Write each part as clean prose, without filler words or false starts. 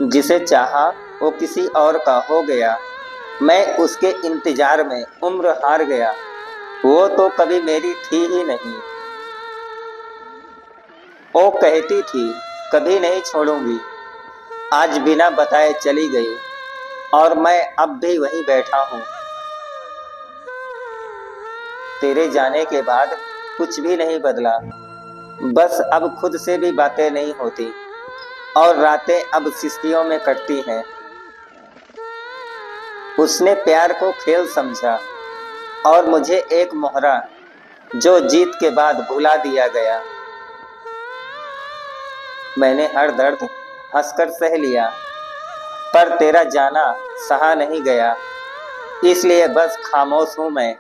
जिसे चाहा वो किसी और का हो गया। मैं उसके इंतजार में उम्र हार गया। वो तो कभी मेरी थी ही नहीं। वो कहती थी कभी नहीं छोड़ूंगी। आज बिना बताए चली गई और मैं अब भी वहीं बैठा हूँ। तेरे जाने के बाद कुछ भी नहीं बदला। बस अब खुद से भी बातें नहीं होती और रातें अब सिस्तियों में कटती हैं। उसने प्यार को खेल समझा और मुझे एक मोहरा जो जीत के बाद भुला दिया गया। मैंने हर दर्द हंसकर सह लिया, पर तेरा जाना सहा नहीं गया, इसलिए बस खामोश हूं मैं।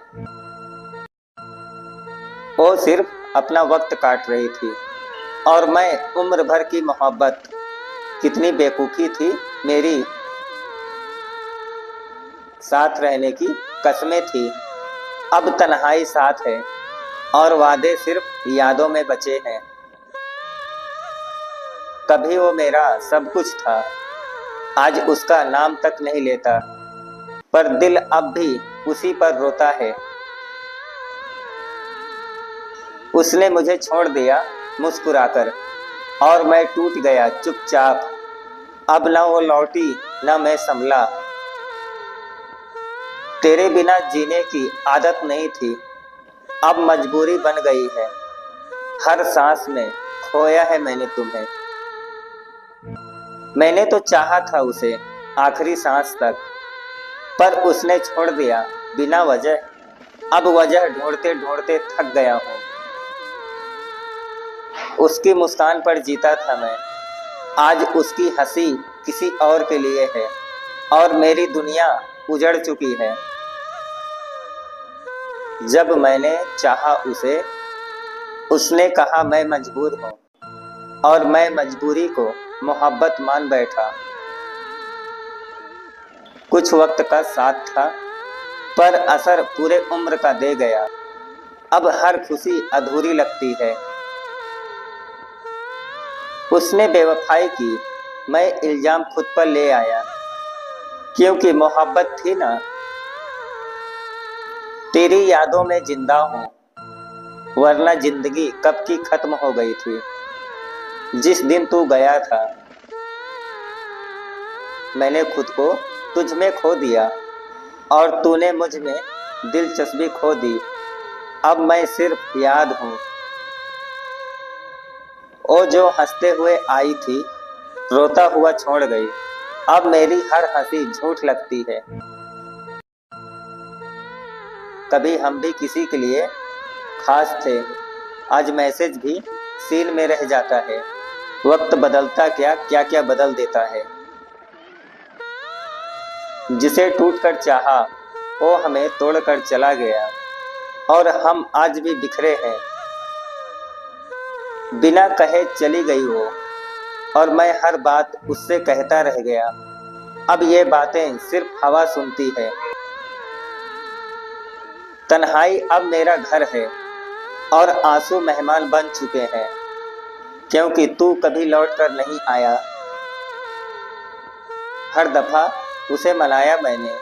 वो सिर्फ अपना वक्त काट रही थी और मैं उम्र भर की मोहब्बत। कितनी बेवकूफ़ी थी मेरी। साथ रहने की कसमें थी, अब तन्हाई साथ है और वादे सिर्फ यादों में बचे हैं। कभी वो मेरा सब कुछ था, आज उसका नाम तक नहीं लेता, पर दिल अब भी उसी पर रोता है। उसने मुझे छोड़ दिया मुस्कुराकर और मैं टूट गया चुपचाप। अब न वो लौटी न मैं संभला। तेरे बिना जीने की आदत नहीं थी, अब मजबूरी बन गई है। हर सांस में खोया है मैंने तुम्हें। मैंने तो चाहा था उसे आखिरी सांस तक, पर उसने छोड़ दिया बिना वजह। अब वजह ढूंढते ढूंढते थक गया हूँ। उसकी मुस्कान पर जीता था मैं, आज उसकी हंसी किसी और के लिए है और मेरी दुनिया उजड़ चुकी है। जब मैंने चाहा उसे, उसने कहा मैं मजबूर हूँ और मैं मजबूरी को मोहब्बत मान बैठा। कुछ वक्त का साथ था, पर असर पूरे उम्र का दे गया। अब हर खुशी अधूरी लगती है। उसने बेवफाई की, मैं इल्जाम खुद पर ले आया, क्योंकि मोहब्बत थी ना। तेरी यादों में जिंदा हूँ, वरना जिंदगी कब की खत्म हो गई थी जिस दिन तू गया था। मैंने खुद को तुझ में खो दिया और तूने मुझ में दिलचस्पी खो दी। अब मैं सिर्फ याद हूँ, ओ जो हंसते हुए आई थी, रोता हुआ छोड़ गई। अब मेरी हर हंसी झूठ लगती है। कभी हम भी किसी के लिए खास थे, आज मैसेज भी सीन में रह जाता है। वक्त बदलता क्या क्या क्या बदल देता है। जिसे टूटकर चाहा वो हमें तोड़कर चला गया और हम आज भी बिखरे हैं। बिना कहे चली गई वो और मैं हर बात उससे कहता रह गया। अब ये बातें सिर्फ हवा सुनती है। तन्हाई अब मेरा घर है और आंसू मेहमान बन चुके हैं, क्योंकि तू कभी लौट कर नहीं आया। हर दफा उसे मनाया मैंने,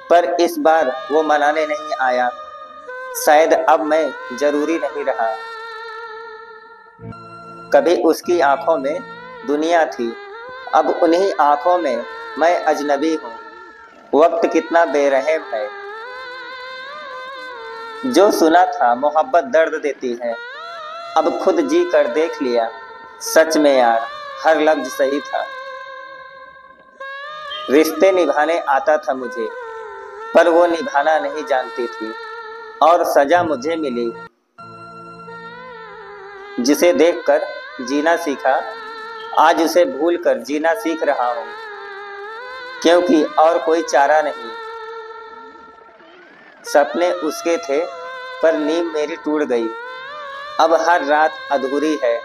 पर इस बार वो मनाने नहीं आया। शायद अब मैं जरूरी नहीं रहा। कभी उसकी आंखों में दुनिया थी, अब उन्हीं आंखों में मैं अजनबी हूँ। वक्त कितना बेरहम है। जो सुना था मोहब्बत दर्द देती है, अब खुद जी कर देख लिया। सच में यार, हर लफ्ज सही था। रिश्ते निभाने आता था मुझे, पर वो निभाना नहीं जानती थी और सजा मुझे मिली। जिसे देखकर जीना सीखा, आज उसे भूलकर जीना सीख रहा हूँ, क्योंकि और कोई चारा नहीं। सपने उसके थे, पर नींद मेरी टूट गई। अब हर रात अधूरी है।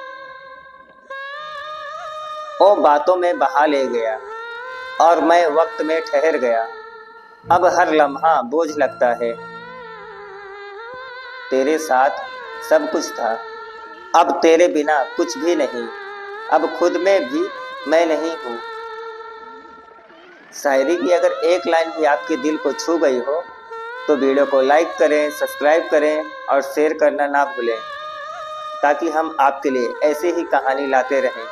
वो बातों में बहा ले गया और मैं वक्त में ठहर गया। अब हर लम्हा बोझ लगता है। तेरे साथ सब कुछ था, अब तेरे बिना कुछ भी नहीं। अब खुद में भी मैं नहीं हूँ। शायरी की अगर एक लाइन भी आपके दिल को छू गई हो तो वीडियो को लाइक करें, सब्सक्राइब करें और शेयर करना ना भूलें, ताकि हम आपके लिए ऐसे ही कहानी लाते रहें।